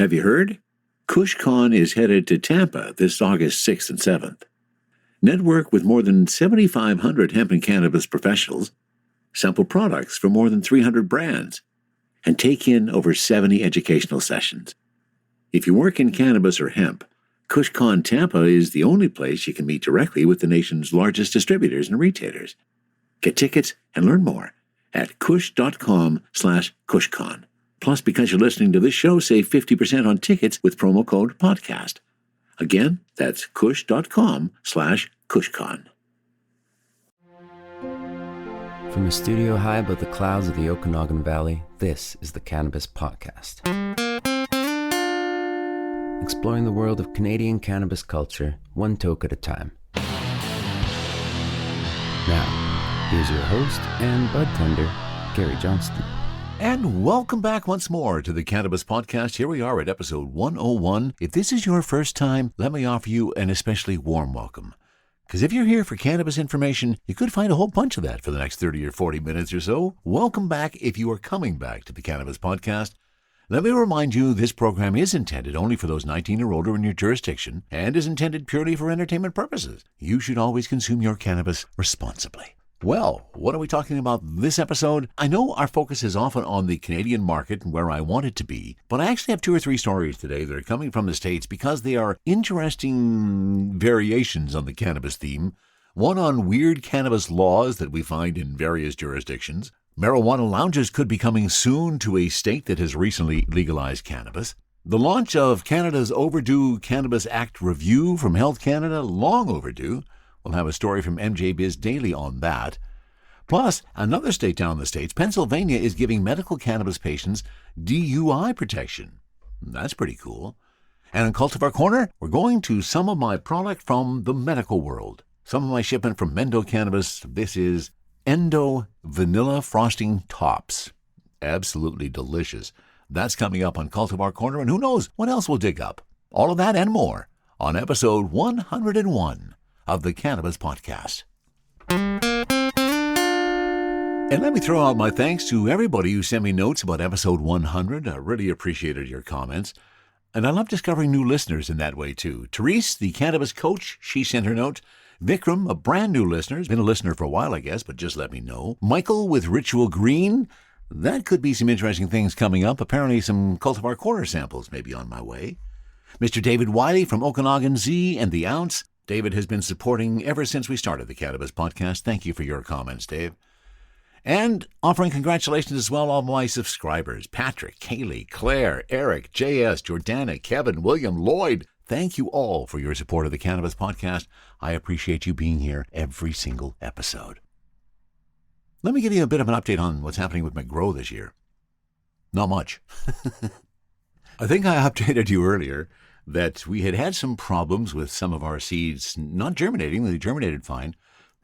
Have you heard? Kushcon is headed to Tampa this August 6th and 7th. Network with more than 7,500 hemp and cannabis professionals, sample products from more than 300 brands, and take in over 70 educational sessions. If you work in cannabis or hemp, Kushcon Tampa is the only place you can meet directly with the nation's largest distributors and retailers. Get tickets and learn more at kush.com/Kushcon. Plus, because you're listening to this show, save 50% on tickets with promo code PODCAST. Again, that's kush.com/Kushcon. From a studio high above the clouds of the Okanagan Valley, this is the Cannabis Podcast. Exploring the world of Canadian cannabis culture, one toke at a time. Now, here's your host and budtender, Gary Johnston. And welcome back once more to the Cannabis Podcast. Here we are at episode 101. If this is your first time, let me offer you an especially warm welcome. Because if you're here for cannabis information, you could find a whole bunch of that for the next 30 or 40 minutes or so. Welcome back if you are coming back to the Cannabis Podcast. Let me remind you, this program is intended only for those 19 or older in your jurisdiction and is intended purely for entertainment purposes. You should always consume your cannabis responsibly. Well, what are we talking about this episode? I know our focus is often on the Canadian market and where I want it to be, but I actually have 2 or 3 stories today that are coming from the States because they are interesting variations on the cannabis theme. One on weird cannabis laws that we find in various jurisdictions. Marijuana lounges could be coming soon to a state that has recently legalized cannabis. The launch of Canada's overdue Cannabis Act review from Health Canada, long overdue. We'll have a story from MJ Biz Daily on that. Plus, another state down in the States, Pennsylvania, is giving medical cannabis patients DUI protection. That's pretty cool. And in Cultivar Corner, we're going to some of my product from the medical world. Some of my shipment from Endo Cannabis. This is Endo Vanilla Frosting Tops. Absolutely delicious. That's coming up on Cultivar Corner, and who knows what else we'll dig up. All of that and more on episode 101 of the Cannabis Podcast. And let me throw out my thanks to everybody who sent me notes about episode 100. I really appreciated your comments. And I love discovering new listeners in that way, too. Therese, the cannabis coach, she sent her note. Vikram, a brand new listener, has been a listener for a while, I guess, but just let me know. Michael with Ritual Green, that could be some interesting things coming up. Apparently some Cultivar Corner samples may be on my way. Mr. David Wiley from Okanagan Z and The Ounce. David has been supporting ever since we started the Cannabis Podcast. Thank you for your comments, Dave. And offering congratulations as well, all my subscribers. Patrick, Kaylee, Claire, Eric, JS, Jordana, Kevin, William, Lloyd. Thank you all for your support of the Cannabis Podcast. I appreciate you being here every single episode. Let me give you a bit of an update on what's happening with my grow this year. Not much. I think I updated you earlier that we had some problems with some of our seeds not germinating. They germinated fine.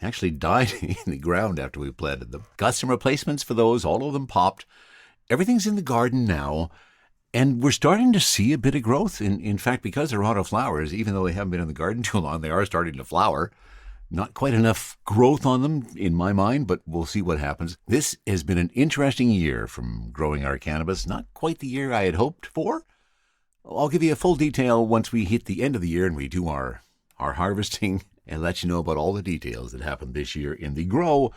Actually died in the ground after we planted them. Got some replacements for those. All of them popped. Everything's in the garden now. And we're starting to see a bit of growth. In fact, because they're auto flowers, even though they haven't been in the garden too long, they are starting to flower. Not quite enough growth on them in my mind, but we'll see what happens. This has been an interesting year from growing our cannabis. Not quite the year I had hoped for. I'll give you a full detail once we hit the end of the year and we do our harvesting and let you know about all the details that happened this year in the grow.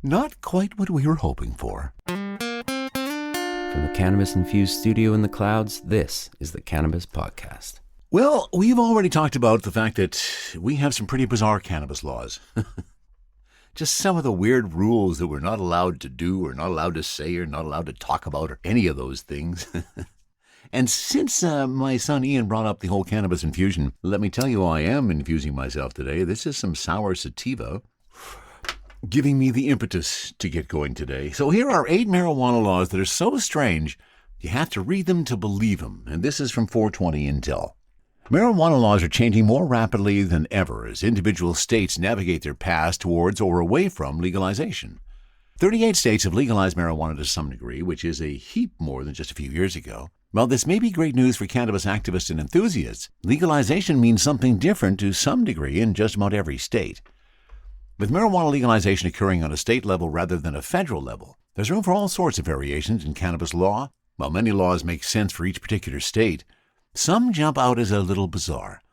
Not quite what we were hoping for. From the cannabis-infused studio in the clouds, this is the Cannabis Podcast. Well, we've already talked about the fact that we have some pretty bizarre cannabis laws. Just some of the weird rules that we're not allowed to do or not allowed to say or not allowed to talk about or any of those things. And since my son Ian brought up the whole cannabis infusion, let me tell you I am infusing myself today. This is some sour sativa, giving me the impetus to get going today. So here are 8 marijuana laws that are so strange, you have to read them to believe them. And this is from 420 Intel. Marijuana laws are changing more rapidly than ever as individual states navigate their paths towards or away from legalization. 38 states have legalized marijuana to some degree, which is a heap more than just a few years ago. While this may be great news for cannabis activists and enthusiasts, legalization means something different to some degree in just about every state. With marijuana legalization occurring on a state level rather than a federal level, there's room for all sorts of variations in cannabis law. While many laws make sense for each particular state, some jump out as a little bizarre.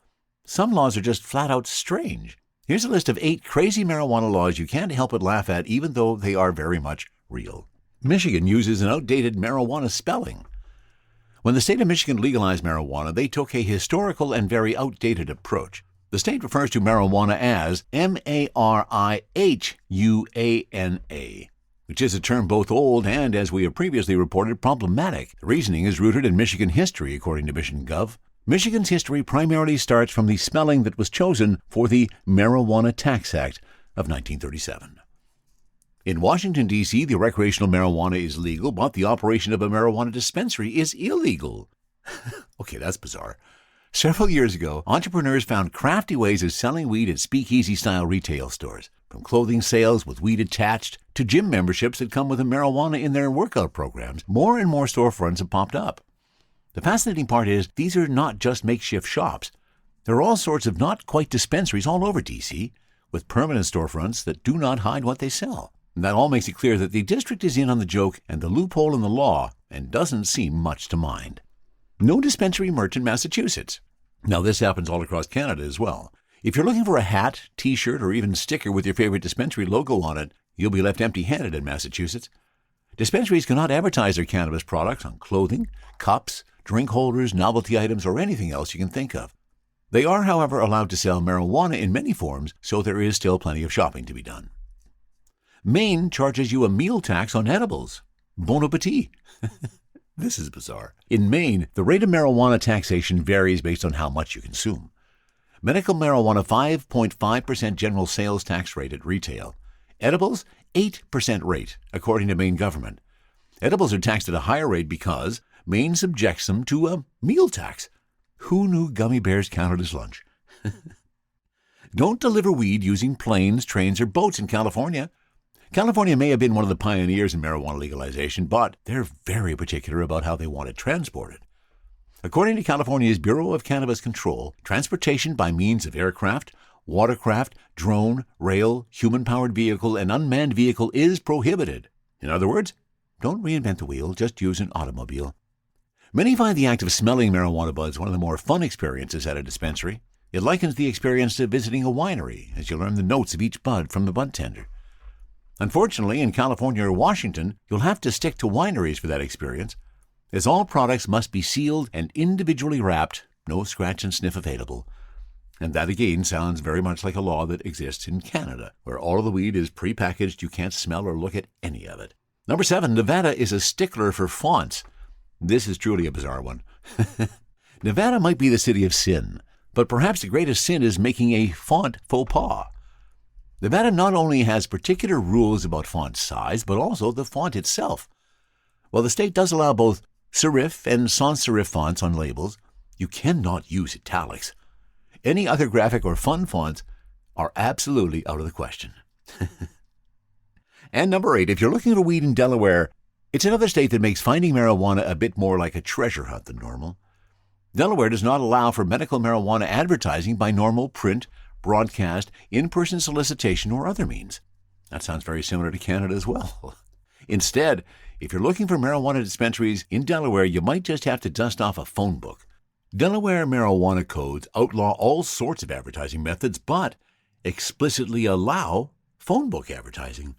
Some laws are just flat out strange. Here's a list of 8 crazy marijuana laws you can't help but laugh at, even though they are very much real. Michigan uses an outdated marijuana spelling. When the state of Michigan legalized marijuana, they took a historical and very outdated approach. The state refers to marijuana as marihuana, which is a term both old and, as we have previously reported, problematic. The reasoning is rooted in Michigan history, according to Michigan Gov. Michigan's history primarily starts from the spelling that was chosen for the Marijuana Tax Act of 1937. In Washington, D.C., the recreational marijuana is legal, but the operation of a marijuana dispensary is illegal. Okay, that's bizarre. Several years ago, entrepreneurs found crafty ways of selling weed at speakeasy-style retail stores, from clothing sales with weed attached to gym memberships that come with a marijuana in their workout programs. More and more storefronts have popped up. The fascinating part is these are not just makeshift shops. There are all sorts of not-quite dispensaries all over D.C., with permanent storefronts that do not hide what they sell. And that all makes it clear that the district is in on the joke and the loophole in the law and doesn't seem much to mind. No dispensary merch in Massachusetts. Now, this happens all across Canada as well. If you're looking for a hat, t-shirt, or even sticker with your favorite dispensary logo on it, you'll be left empty-handed in Massachusetts. Dispensaries cannot advertise their cannabis products on clothing, cups, drink holders, novelty items, or anything else you can think of. They are, however, allowed to sell marijuana in many forms, so there is still plenty of shopping to be done. Maine charges you a meal tax on edibles. Bon appetit. This is bizarre. In Maine, the rate of marijuana taxation varies based on how much you consume. Medical marijuana, 5.5% general sales tax rate at retail. Edibles, 8% rate, according to Maine government. Edibles are taxed at a higher rate because Maine subjects them to a meal tax. Who knew gummy bears counted as lunch? Don't deliver weed using planes, trains, or boats in California. California may have been one of the pioneers in marijuana legalization, but they're very particular about how they want it transported. According to California's Bureau of Cannabis Control, transportation by means of aircraft, watercraft, drone, rail, human-powered vehicle, and unmanned vehicle is prohibited. In other words, don't reinvent the wheel, just use an automobile. Many find the act of smelling marijuana buds one of the more fun experiences at a dispensary. It likens the experience to visiting a winery, as you learn the notes of each bud from the bud tender. Unfortunately, in California or Washington, you'll have to stick to wineries for that experience, as all products must be sealed and individually wrapped, no scratch and sniff available. And that again sounds very much like a law that exists in Canada, where all of the weed is pre-packaged, you can't smell or look at any of it. Number 7, Nevada is a stickler for fonts. This is truly a bizarre one. Nevada might be the city of sin, but perhaps the greatest sin is making a font faux pas. Nevada not only has particular rules about font size, but also the font itself. While the state does allow both serif and sans serif fonts on labels, you cannot use italics. Any other graphic or fun fonts are absolutely out of the question. And number 8, if you're looking for weed in Delaware, it's another state that makes finding marijuana a bit more like a treasure hunt than normal. Delaware does not allow for medical marijuana advertising by normal print, broadcast, in-person solicitation, or other means. That sounds very similar to Canada as well. Instead, if you're looking for marijuana dispensaries in Delaware, you might just have to dust off a phone book. Delaware marijuana codes outlaw all sorts of advertising methods, but explicitly allow phone book advertising.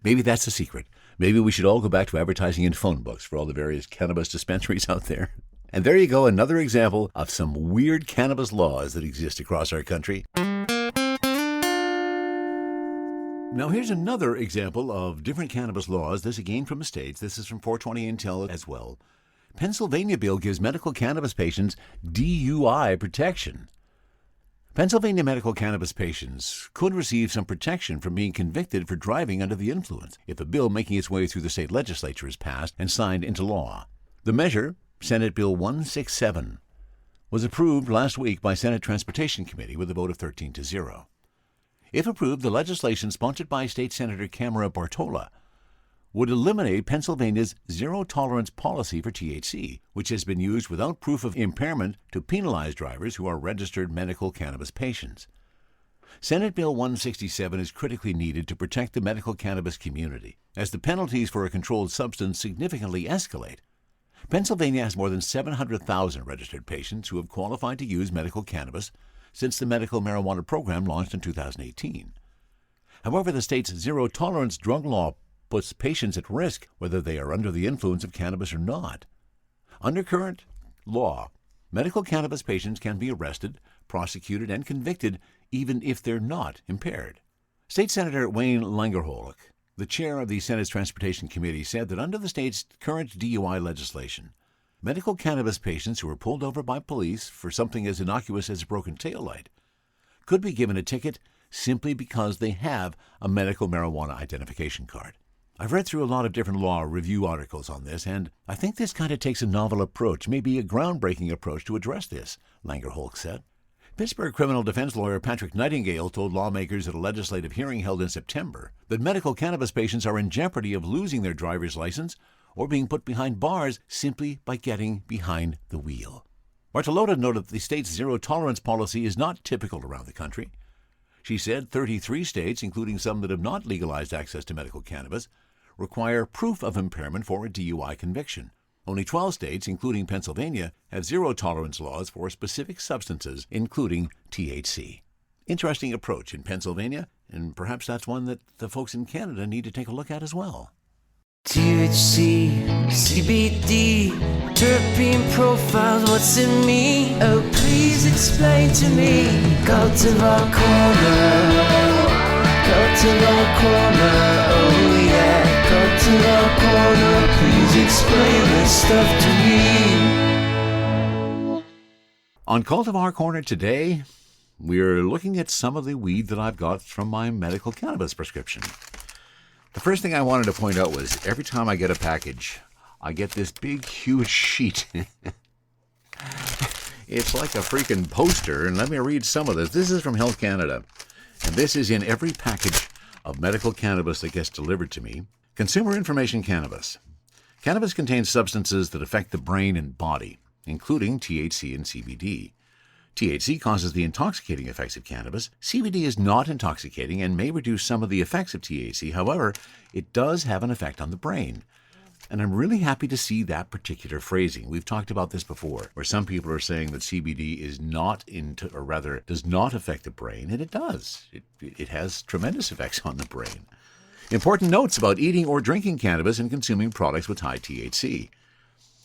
Maybe that's the secret. Maybe we should all go back to advertising in phone books for all the various cannabis dispensaries out there. And there you go, another example of some weird cannabis laws that exist across our country. Now here's another example of different cannabis laws, this again from the States. This is from 420 Intel as well. Pennsylvania bill gives medical cannabis patients DUI protection. Pennsylvania medical cannabis patients could receive some protection from being convicted for driving under the influence if a bill making its way through the state legislature is passed and signed into law. The measure, Senate Bill 167, was approved last week by Senate Transportation Committee with a vote of 13-0. If approved, the legislation sponsored by State Senator Camara Bartola would eliminate Pennsylvania's zero-tolerance policy for THC, which has been used without proof of impairment to penalize drivers who are registered medical cannabis patients. Senate Bill 167 is critically needed to protect the medical cannabis community, as the penalties for a controlled substance significantly escalate. Pennsylvania has more than 700,000 registered patients who have qualified to use medical cannabis since the medical marijuana program launched in 2018. However, the state's zero-tolerance drug law puts patients at risk whether they are under the influence of cannabis or not. Under current law, medical cannabis patients can be arrested, prosecuted, and convicted even if they're not impaired. State Senator Wayne Langerholk, the chair of the Senate's Transportation Committee, said that under the state's current DUI legislation, medical cannabis patients who are pulled over by police for something as innocuous as a broken taillight could be given a ticket simply because they have a medical marijuana identification card. I've read through a lot of different law review articles on this, and I think this kind of takes a novel approach, maybe a groundbreaking approach to address this, Langerholk said. Pittsburgh criminal defense lawyer Patrick Nightingale told lawmakers at a legislative hearing held in September that medical cannabis patients are in jeopardy of losing their driver's license or being put behind bars simply by getting behind the wheel. Bartolota noted that the state's zero-tolerance policy is not typical around the country. She said 33 states, including some that have not legalized access to medical cannabis, require proof of impairment for a DUI conviction. Only 12 states, including Pennsylvania, have zero-tolerance laws for specific substances, including THC. Interesting approach in Pennsylvania, and perhaps that's one that the folks in Canada need to take a look at as well. THC, CBD, terpene profiles, what's in me? Oh, please explain to me. Cultivar Corner, Cultivar Corner, oh yeah. Cultivar Corner, please explain this stuff to me. On Cultivar Corner today, we're looking at some of the weed that I've got from my medical cannabis prescription. The first thing I wanted to point out was every time I get a package, I get this big, huge sheet. It's like a freaking poster, and let me read some of this. This is from Health Canada, and this is in every package of medical cannabis that gets delivered to me. Consumer information cannabis. Cannabis contains substances that affect the brain and body, including THC and CBD. THC causes the intoxicating effects of cannabis. CBD is not intoxicating and may reduce some of the effects of THC. However, it does have an effect on the brain. And I'm really happy to see that particular phrasing. We've talked about this before, where some people are saying that CBD is not does not affect the brain, and it does. It has tremendous effects on the brain. Important notes about eating or drinking cannabis and consuming products with high THC.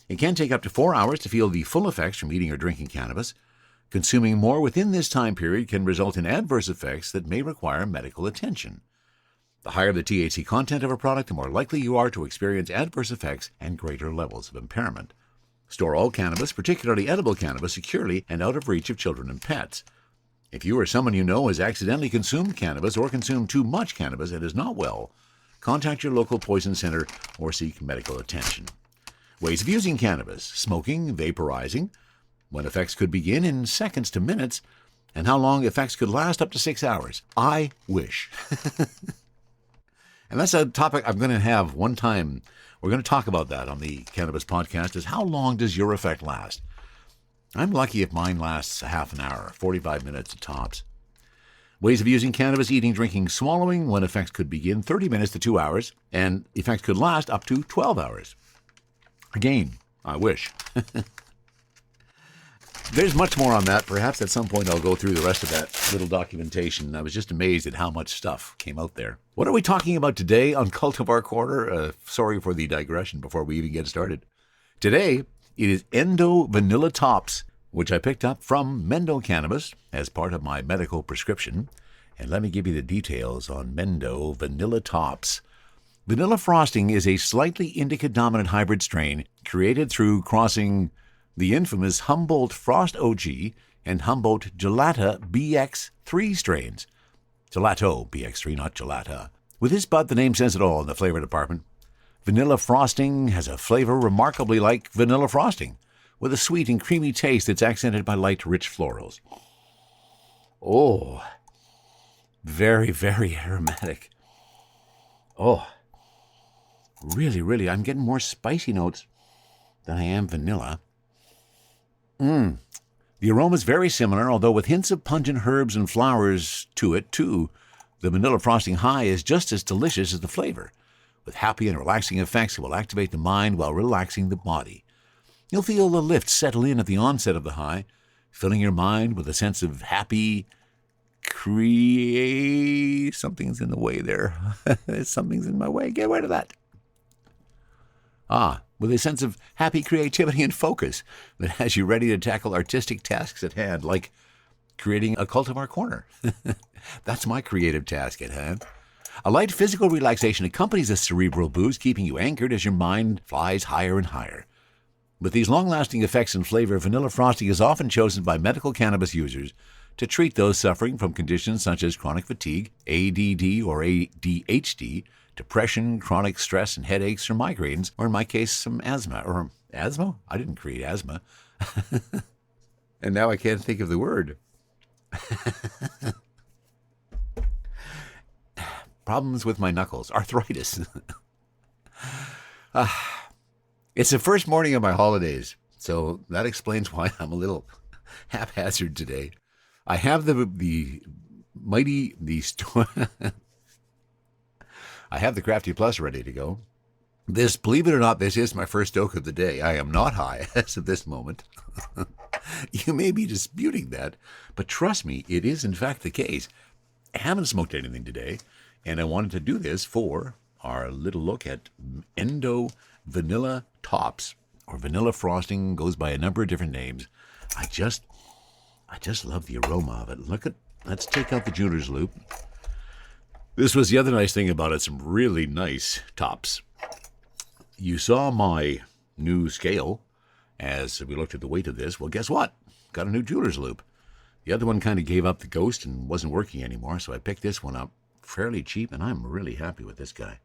It can take up to 4 hours to feel the full effects from eating or drinking cannabis. Consuming more within this time period can result in adverse effects that may require medical attention. The higher the THC content of a product, the more likely you are to experience adverse effects and greater levels of impairment. Store all cannabis, particularly edible cannabis, securely and out of reach of children and pets. If you or someone you know has accidentally consumed cannabis or consumed too much cannabis and is not well, contact your local poison center or seek medical attention. Ways of using cannabis: smoking, vaporizing, when effects could begin in seconds to minutes, and how long effects could last up to 6 hours. I wish. And that's a topic I'm going to have one time. We're going to talk about that on the Cannabis Podcast, is how long does your effect last? I'm lucky if mine lasts a half an hour, 45 minutes at tops. Ways of using cannabis: eating, drinking, swallowing, when effects could begin 30 minutes to 2 hours, and effects could last up to 12 hours. Again, I wish. There's much more on that. Perhaps at some point I'll go through the rest of that little documentation. I was just amazed at how much stuff came out there. What are we talking about today on Cultivar Corner? Sorry for the digression before we even get started. Today, it is Endo Vanilla Tops, which I picked up from Mendo Cannabis as part of my medical prescription. And let me give you the details on Mendo Vanilla Tops. Vanilla Frosting is a slightly indica-dominant hybrid strain created through crossing the infamous Humboldt Frost OG and Humboldt Gelata BX3 strains. Gelato BX3, not Gelata. With this bud, the name says it all in the flavor department. Vanilla Frosting has a flavor remarkably like vanilla frosting, with a sweet and creamy taste that's accented by light, rich florals. Oh, very, very aromatic. Oh, really, I'm getting more spicy notes than I am vanilla. The aroma is very similar, although with hints of pungent herbs and flowers to it, too. The vanilla frosting high is just as delicious as the flavor. With happy and relaxing effects, it will activate the mind while relaxing the body. You'll feel the lift settle in at the onset of the high, filling your mind with a sense of happy Something's in the way there. Something's in my way. Get rid of that. With a sense of happy creativity and focus that has you ready to tackle artistic tasks at hand, like creating a Cultivar Corner. That's my creative task at hand. A light physical relaxation accompanies a cerebral boost, keeping you anchored as your mind flies higher and higher. With these long-lasting effects and flavor, vanilla frosting is often chosen by medical cannabis users to treat those suffering from conditions such as chronic fatigue, ADD or ADHD, depression, chronic stress and headaches, or migraines, or in my case, some asthma. Or asthma? I didn't create asthma. And now I can't think of the word. Problems with my knuckles. Arthritis. It's the first morning of my holidays, so that explains why I'm a little haphazard today. I have I have the Crafty Plus ready to go. This, believe it or not, this is my first stoke of the day. I am not high as of this moment. You may be disputing that, but trust me, it is in fact the case. I haven't smoked anything today, and I wanted to do this for our little look at Endo Vanilla Tops, or vanilla frosting, goes by a number of different names. I just love the aroma of it. Let's take out the jeweler's loop. This was the other nice thing about it, some really nice tops. You saw my new scale as we looked at the weight of this. Well, guess what? Got a new jeweler's loop. The other one kind of gave up the ghost and wasn't working anymore, so I picked this one up fairly cheap, and I'm really happy with this guy.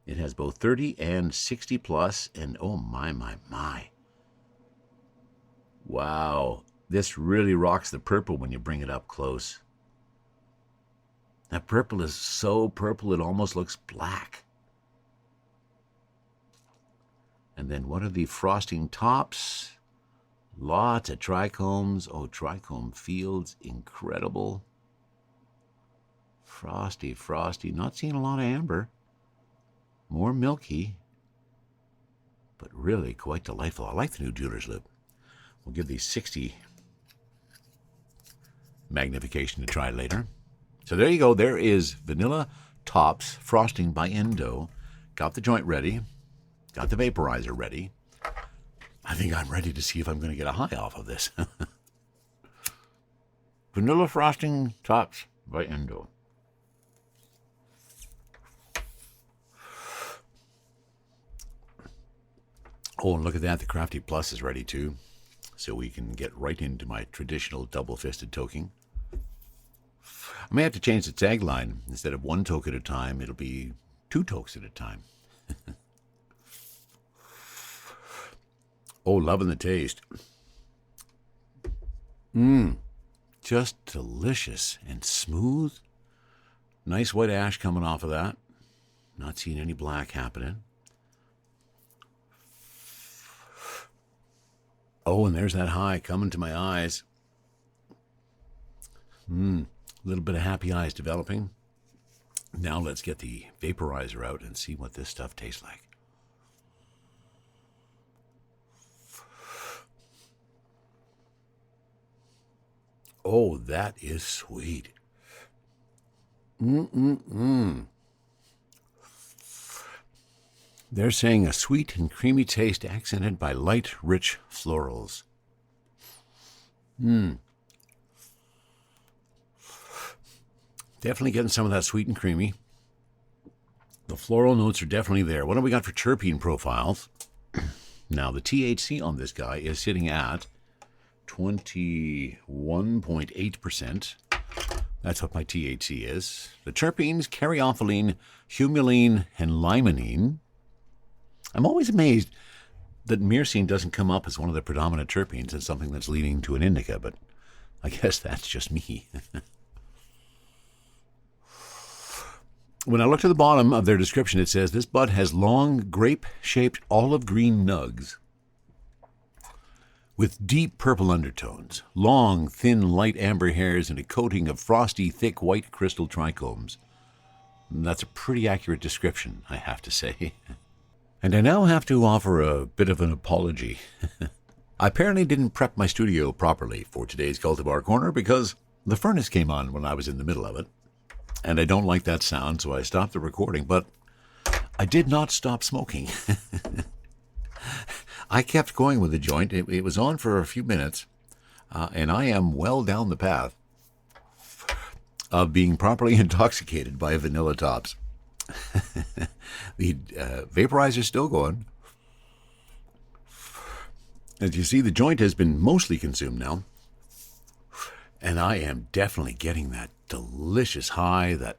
It has both 30 and 60 plus, and oh my. Wow, this really rocks the purple when you bring it up close. That purple is so purple it almost looks black. And then what are the frosting tops? Lots of trichomes. Oh, trichome fields, incredible. Frosty. Not seeing a lot of amber. More milky, but really quite delightful. I like the new jeweler's loop. We'll give these 60 magnification to try later. So there you go. There is Vanilla Tops Frosting by Endo. Got the joint ready. Got the vaporizer ready. I think I'm ready to see if I'm going to get a high off of this. Vanilla Frosting Tops by Endo. Oh, and look at that. The Crafty Plus is ready too. So we can get right into my traditional double-fisted toking. I may have to change the tagline. Instead of one toke at a time, it'll be 2 tokes at a time. Oh, loving the taste. Just delicious and smooth. Nice white ash coming off of that. Not seeing any black happening. Oh, and there's that high coming to my eyes. A little bit of happy eyes developing. Now let's get the vaporizer out and see what this stuff tastes like. Oh, that is sweet. They're saying a sweet and creamy taste accented by light, rich florals. Definitely getting some of that sweet and creamy. The floral notes are definitely there. What do we got for terpene profiles? Now, the THC on this guy is sitting at 21.8%. That's what my THC is. The terpenes, caryophyllene, humulene, and limonene. I'm always amazed that myrcene doesn't come up as one of the predominant terpenes as something that's leading to an indica, but I guess that's just me. When I look to the bottom of their description, it says, this bud has long, grape-shaped olive green nugs with deep purple undertones, long, thin, light amber hairs, and a coating of frosty, thick white crystal trichomes. That's a pretty accurate description, I have to say. And I now have to offer a bit of an apology. I apparently didn't prep my studio properly for today's Cultivar Corner because the furnace came on when I was in the middle of it. And I don't like that sound, so I stopped the recording. But I did not stop smoking. I kept going with the joint. It was on for a few minutes, and I am well down the path of being properly intoxicated by vanilla tops. The vaporizer's still going. As you see, the joint has been mostly consumed now, and I am definitely getting that delicious high, that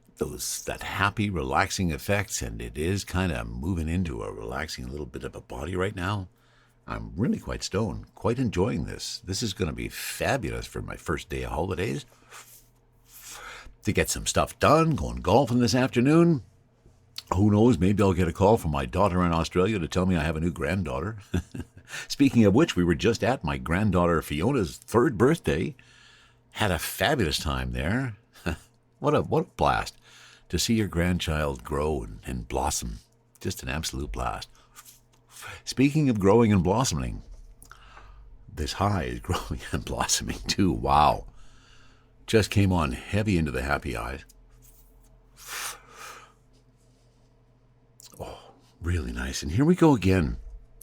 happy, relaxing effects, and it is kind of moving into a relaxing little bit of a body right now. I'm really quite stoned, quite enjoying this. This is going to be fabulous for my first day of holidays. To get some stuff done, going golfing this afternoon. Who knows, maybe I'll get a call from my daughter in Australia to tell me I have a new granddaughter. Speaking of which, we were just at my granddaughter Fiona's 3rd birthday. Had a fabulous time there. What a blast to see your grandchild grow and blossom. Just an absolute blast. Speaking of growing and blossoming, this high is growing and blossoming too. Wow. Just came on heavy into the happy eyes. Oh, really nice. And here we go again.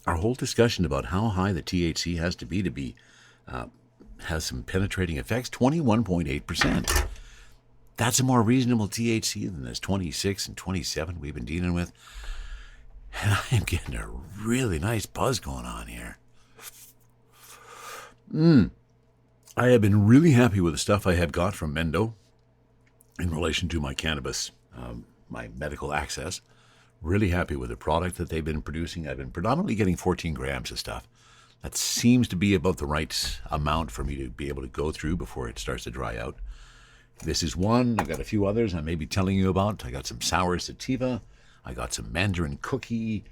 Our whole discussion about how high the THC has to be has some penetrating effects. 21.8%. That's a more reasonable THC than this 26 and 27 we've been dealing with. And I am getting a really nice buzz going on here. I have been really happy with the stuff I have got from Endo in relation to my cannabis, my medical access. Really happy with the product that they've been producing. I've been predominantly getting 14 grams of stuff. That seems to be about the right amount for me to be able to go through before it starts to dry out. This is one. I've got a few others I may be telling you about. I got some sour sativa. I got some mandarin cookie.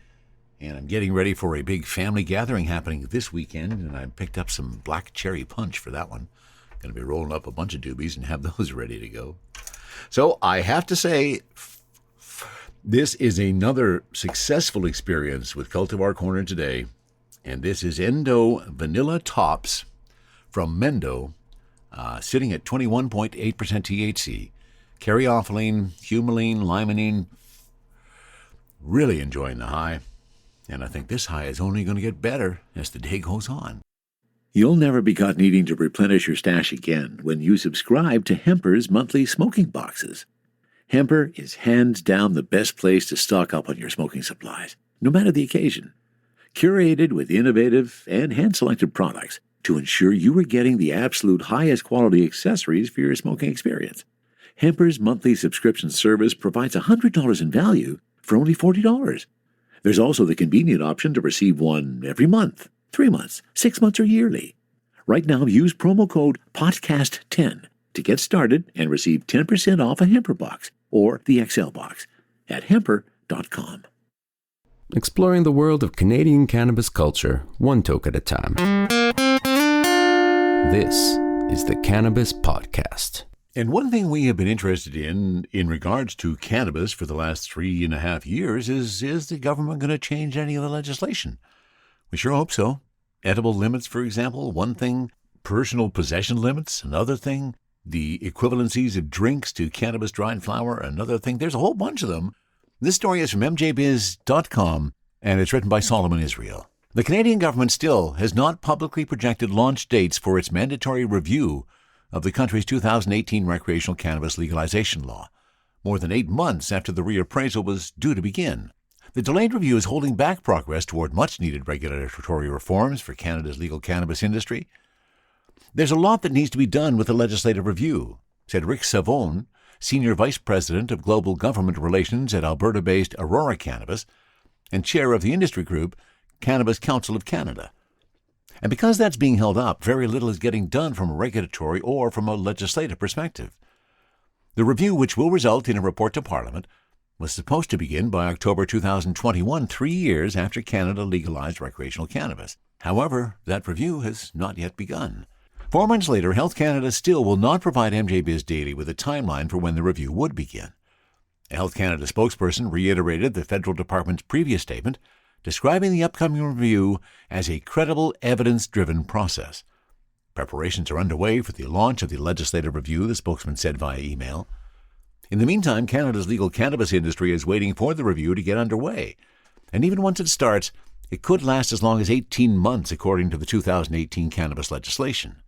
And I'm getting ready for a big family gathering happening this weekend. And I picked up some black cherry punch for that one. Going to be rolling up a bunch of doobies and have those ready to go. So I have to say, this is another successful experience with Cultivar Corner today. And this is Endo Vanilla Tops from Mendo, sitting at 21.8% THC. Caryophyllene, humulene, limonene. Really enjoying the high. And I think this high is only going to get better as the day goes on. You'll never be caught needing to replenish your stash again when you subscribe to Hemper's monthly smoking boxes. Hemper is hands down the best place to stock up on your smoking supplies, no matter the occasion. Curated with innovative and hand-selected products to ensure you are getting the absolute highest quality accessories for your smoking experience. Hemper's monthly subscription service provides $100 in value for only $40. There's also the convenient option to receive one every month, 3 months, 6 months, or yearly. Right now, use promo code PODCAST10 to get started and receive 10% off a Hemper box or the XL box at hemper.com. Exploring the world of Canadian cannabis culture, one toke at a time. This is the Cannabis Podcast. And one thing we have been interested in regards to cannabis for the last 3.5 years is the government going to change any of the legislation? We sure hope so. Edible limits, for example, one thing. Personal possession limits, another thing. The equivalencies of drinks to cannabis dried flower, another thing. There's a whole bunch of them. This story is from mjbiz.com, and it's written by Solomon Israel. The Canadian government still has not publicly projected launch dates for its mandatory review of the country's 2018 recreational cannabis legalization law, more than 8 months after the reappraisal was due to begin. The delayed review is holding back progress toward much-needed regulatory reforms for Canada's legal cannabis industry. There's a lot that needs to be done with the legislative review, said Rick Savone, Senior Vice President of Global Government Relations at Alberta-based Aurora Cannabis and Chair of the industry group Cannabis Council of Canada. And because that's being held up, very little is getting done from a regulatory or from a legislative perspective. The review, which will result in a report to Parliament, was supposed to begin by October 2021, 3 years after Canada legalized recreational cannabis. However, that review has not yet begun. 4 months later, Health Canada still will not provide MJBiz Daily with a timeline for when the review would begin. A Health Canada spokesperson reiterated the federal department's previous statement, describing the upcoming review as a credible, evidence-driven process. Preparations are underway for the launch of the legislative review, the spokesman said via email. In the meantime, Canada's legal cannabis industry is waiting for the review to get underway. And even once it starts, it could last as long as 18 months, according to the 2018 cannabis legislation.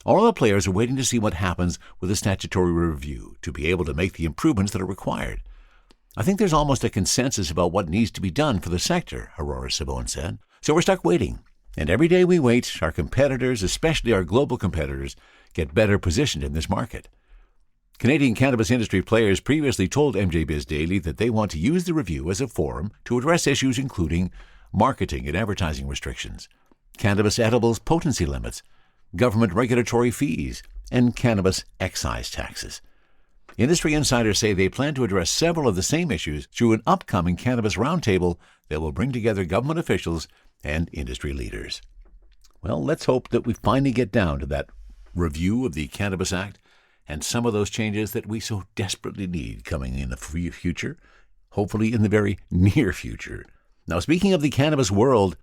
All the players are waiting to see what happens with the statutory review to be able to make the improvements that are required. I think there's almost a consensus about what needs to be done for the sector, Aurora Sabone said. So we're stuck waiting. And every day we wait, our competitors, especially our global competitors, get better positioned in this market. Canadian cannabis industry players previously told MJBiz Daily that they want to use the review as a forum to address issues including marketing and advertising restrictions, cannabis edibles potency limits, government regulatory fees, and cannabis excise taxes. Industry insiders say they plan to address several of the same issues through an upcoming cannabis roundtable that will bring together government officials and industry leaders. Well, let's hope that we finally get down to that review of the Cannabis Act and some of those changes that we so desperately need coming in the future, hopefully in the very near future. Now, speaking of the cannabis world,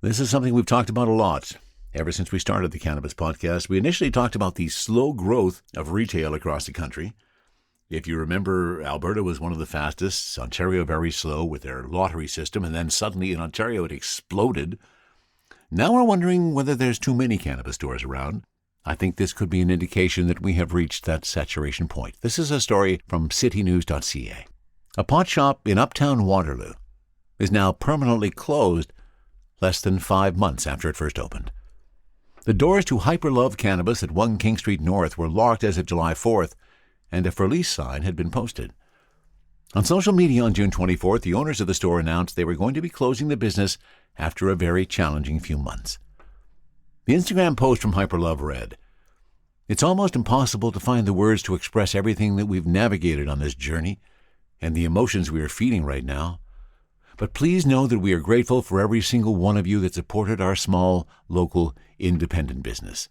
this is something we've talked about a lot ever since we started the Cannabis Podcast. We initially talked about the slow growth of retail across the country. If you remember, Alberta was one of the fastest, Ontario very slow with their lottery system, and then suddenly in Ontario it exploded. Now we're wondering whether there's too many cannabis stores around. I think this could be an indication that we have reached that saturation point. This is a story from citynews.ca. A pot shop in uptown Waterloo is now permanently closed less than 5 months after it first opened. The doors to Hyper Love Cannabis at 1 King Street North were locked as of July 4th, and a for lease sign had been posted. On social media on June 24th, the owners of the store announced they were going to be closing the business after a very challenging few months. The Instagram post from Hyperlove read, "It's almost impossible to find the words to express everything that we've navigated on this journey and the emotions we are feeling right now. But please know that we are grateful for every single one of you that supported our small, local, independent business."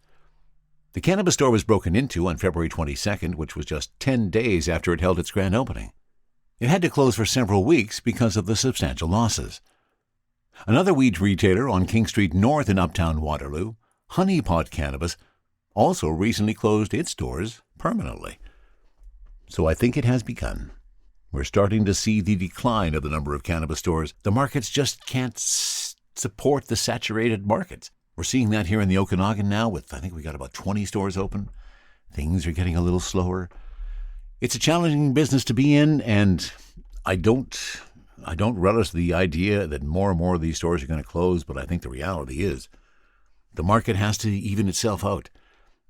The cannabis store was broken into on February 22nd, which was just 10 days after it held its grand opening. It had to close for several weeks because of the substantial losses. Another weed retailer on King Street North in uptown Waterloo, Honey Pot Cannabis, also recently closed its doors permanently. So I think it has begun. We're starting to see the decline of the number of cannabis stores. The markets just can't support the saturated markets. We're seeing that here in the Okanagan now with, I think we got about 20 stores open. Things are getting a little slower. It's a challenging business to be in, and I don't relish the idea that more and more of these stores are going to close, but I think the reality is the market has to even itself out.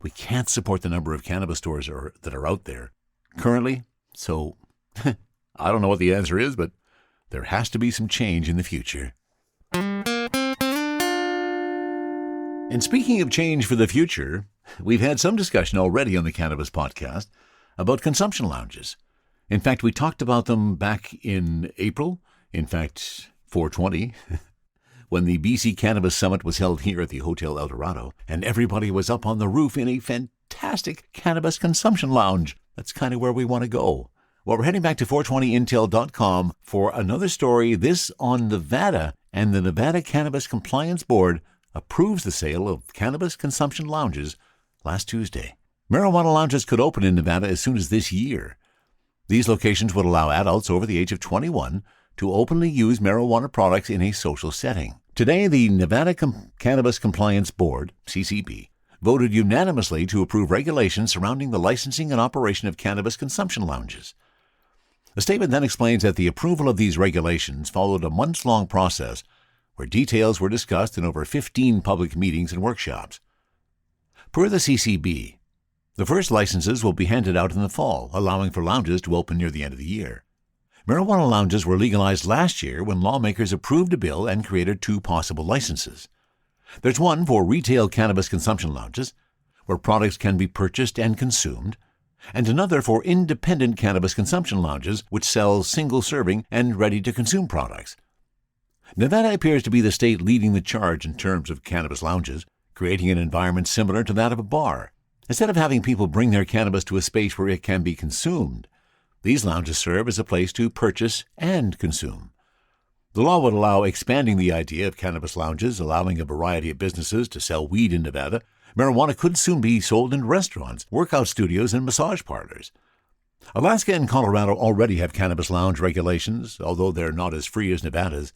We can't support the number of cannabis stores that are out there currently, so I don't know what the answer is, but there has to be some change in the future. And speaking of change for the future, we've had some discussion already on the Cannabis Podcast about consumption lounges. In fact, we talked about them back in April, in fact, 420, when the BC Cannabis Summit was held here at the Hotel El Dorado, and everybody was up on the roof in a fantastic cannabis consumption lounge. That's kind of where we want to go. Well, we're heading back to 420intel.com for another story, this on Nevada, and the Nevada Cannabis Compliance Board approves the sale of cannabis consumption lounges last Tuesday. Marijuana lounges could open in Nevada as soon as this year. These locations would allow adults over the age of 21 to openly use marijuana products in a social setting. Today, the Nevada Cannabis Compliance Board, CCB, voted unanimously to approve regulations surrounding the licensing and operation of cannabis consumption lounges. The statement then explains that the approval of these regulations followed a months-long process where details were discussed in over 15 public meetings and workshops. Per the CCB, the first licenses will be handed out in the fall, allowing for lounges to open near the end of the year. Marijuana lounges were legalized last year when lawmakers approved a bill and created 2 possible licenses. There's one for retail cannabis consumption lounges, where products can be purchased and consumed, and another for independent cannabis consumption lounges, which sell single-serving and ready-to-consume products. Nevada appears to be the state leading the charge in terms of cannabis lounges, creating an environment similar to that of a bar. Instead of having people bring their cannabis to a space where it can be consumed, these lounges serve as a place to purchase and consume. The law would allow expanding the idea of cannabis lounges, allowing a variety of businesses to sell weed in Nevada. Marijuana could soon be sold in restaurants, workout studios, and massage parlors. Alaska and Colorado already have cannabis lounge regulations, although they're not as free as Nevada's.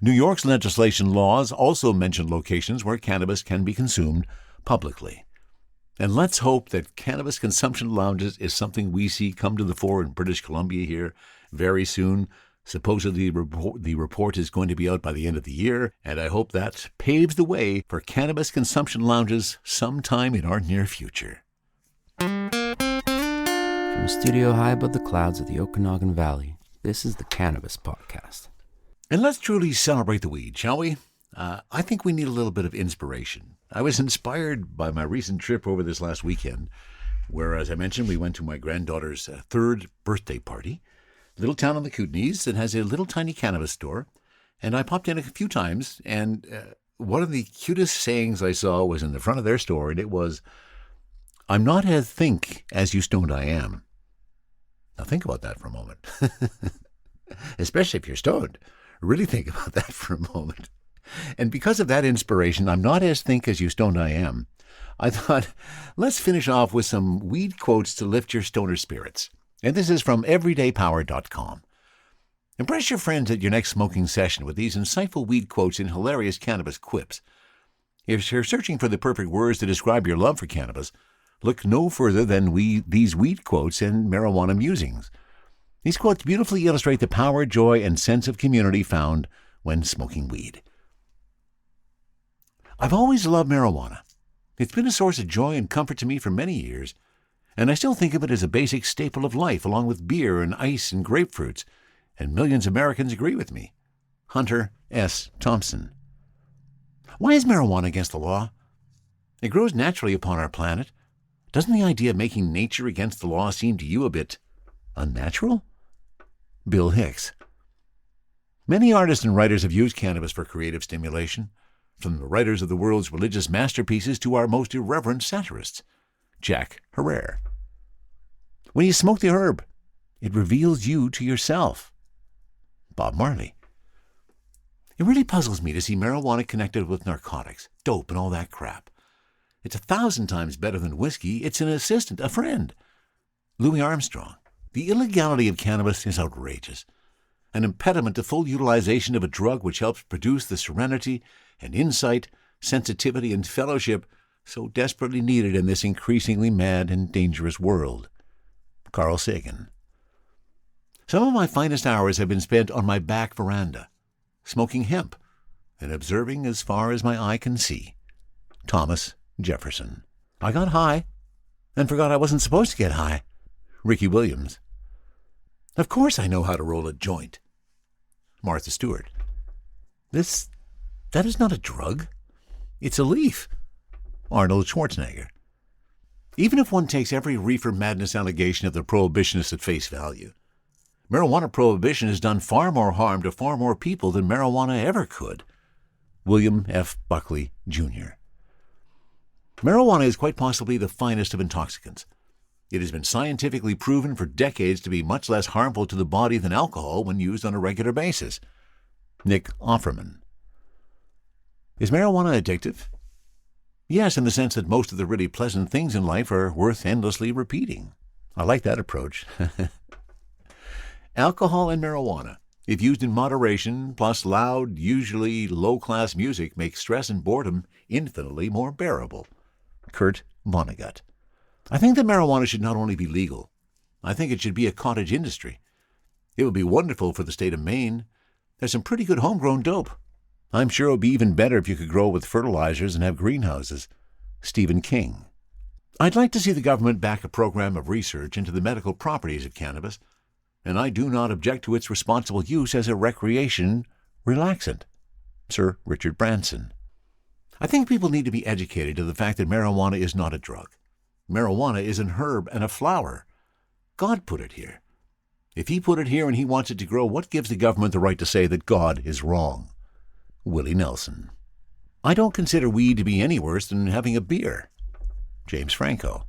New York's legislation laws also mention locations where cannabis can be consumed publicly. And let's hope that cannabis consumption lounges is something we see come to the fore in British Columbia here very soon. Supposedly, the report is going to be out by the end of the year, and I hope that paves the way for cannabis consumption lounges sometime in our near future. From a studio high above the clouds of the Okanagan Valley, this is the Cannabis Podcast. And let's truly celebrate the weed, shall we? I think we need a little bit of inspiration. I was inspired by my recent trip over this last weekend, where, as I mentioned, we went to my granddaughter's third birthday party. Little town on the Kootenays that has a little tiny cannabis store, and I popped in a few times, and one of the cutest sayings I saw was in the front of their store, and it was, "I'm not as think as you stoned I am." Now think about that for a moment. Especially if you're stoned. Really think about that for a moment. And because of that inspiration, "I'm not as think as you stoned I am," I thought, let's finish off with some weed quotes to lift your stoner spirits. And this is from everydaypower.com. Impress your friends at your next smoking session with these insightful weed quotes and hilarious cannabis quips. If you're searching for the perfect words to describe your love for cannabis, look no further than these weed quotes and marijuana musings. These quotes beautifully illustrate the power, joy, and sense of community found when smoking weed. I've always loved marijuana. It's been a source of joy and comfort to me for many years, and I still think of it as a basic staple of life, along with beer and ice and grapefruits, and millions of Americans agree with me. Hunter S. Thompson. Why is marijuana against the law? It grows naturally upon our planet. Doesn't the idea of making nature against the law seem to you a bit unnatural? Bill Hicks. Many artists and writers have used cannabis for creative stimulation, from the writers of the world's religious masterpieces to our most irreverent satirists. Jack Herrera. When you smoke the herb, it reveals you to yourself. Bob Marley. It really puzzles me to see marijuana connected with narcotics, dope, and all that crap. It's 1,000 times better than whiskey. It's an assistant, a friend. Louis Armstrong. The illegality of cannabis is outrageous. An impediment to full utilization of a drug which helps produce the serenity and insight, sensitivity, and fellowship so desperately needed in this increasingly mad and dangerous world. Carl Sagan. Some of my finest hours have been spent on my back veranda, smoking hemp and observing as far as my eye can see. Thomas Jefferson. I got high and forgot I wasn't supposed to get high. Ricky Williams. Of course I know how to roll a joint. Martha Stewart. That is not a drug. It's a leaf. Arnold Schwarzenegger. Even if one takes every reefer madness allegation of the prohibitionists at face value, marijuana prohibition has done far more harm to far more people than marijuana ever could. William F. Buckley, Jr. Marijuana is quite possibly the finest of intoxicants. It has been scientifically proven for decades to be much less harmful to the body than alcohol when used on a regular basis. Nick Offerman. Is marijuana addictive? Yes, in the sense that most of the really pleasant things in life are worth endlessly repeating. I like that approach. Alcohol and marijuana, if used in moderation, plus loud, usually low-class music, make stress and boredom infinitely more bearable. Kurt Vonnegut. I think that marijuana should not only be legal, I think it should be a cottage industry. It would be wonderful for the state of Maine. There's some pretty good homegrown dope. I'm sure it would be even better if you could grow with fertilizers and have greenhouses. Stephen King. I'd like to see the government back a program of research into the medical properties of cannabis, and I do not object to its responsible use as a recreation relaxant. Sir Richard Branson. I think people need to be educated to the fact that marijuana is not a drug. Marijuana is an herb and a flower. God put it here. If he put it here and he wants it to grow, what gives the government the right to say that God is wrong? Willie Nelson. I don't consider weed to be any worse than having a beer. James Franco.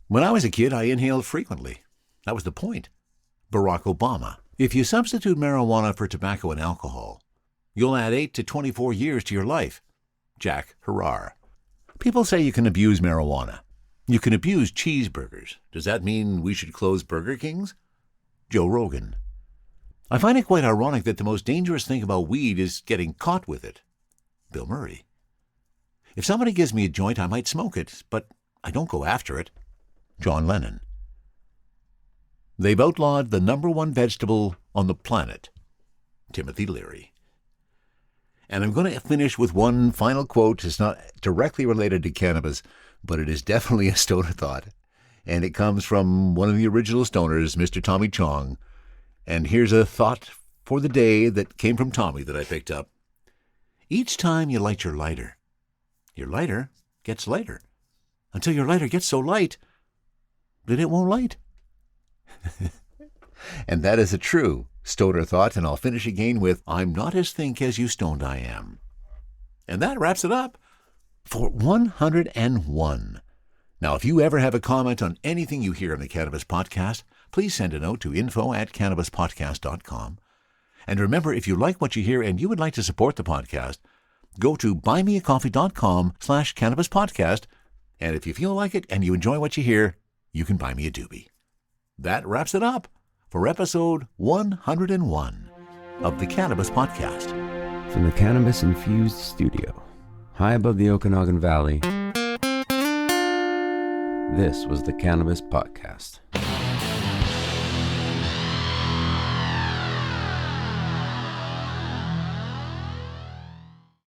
When I was a kid, I inhaled frequently. That was the point. Barack Obama. If you substitute marijuana for tobacco and alcohol, you'll add 8 to 24 years to your life. Jack Harrar. People say you can abuse marijuana. You can abuse cheeseburgers. Does that mean we should close Burger Kings? Joe Rogan. I find it quite ironic that the most dangerous thing about weed is getting caught with it. Bill Murray. If somebody gives me a joint, I might smoke it, but I don't go after it. John Lennon. They've outlawed the #1 vegetable on the planet. Timothy Leary. And I'm going to finish with one final quote. It's not directly related to cannabis, but it is definitely a stoner thought. And it comes from one of the original stoners, Mr. Tommy Chong. And here's a thought for the day that came from Tommy that I picked up. Each time you light your lighter gets lighter, until your lighter gets so light that it won't light. And that is a true stoner thought, and I'll finish again with, I'm not as think as you stoned I am. And that wraps it up for 101. Now, if you ever have a comment on anything you hear on the Cannabis Podcast, please send a note to info@cannabispodcast.com. And remember, if you like what you hear and you would like to support the podcast, go to buymeacoffee.com/cannabispodcast. And if you feel like it and you enjoy what you hear, you can buy me a doobie. That wraps it up for episode 101 of the Cannabis Podcast. From the cannabis-infused studio, high above the Okanagan Valley, this was the Cannabis Podcast.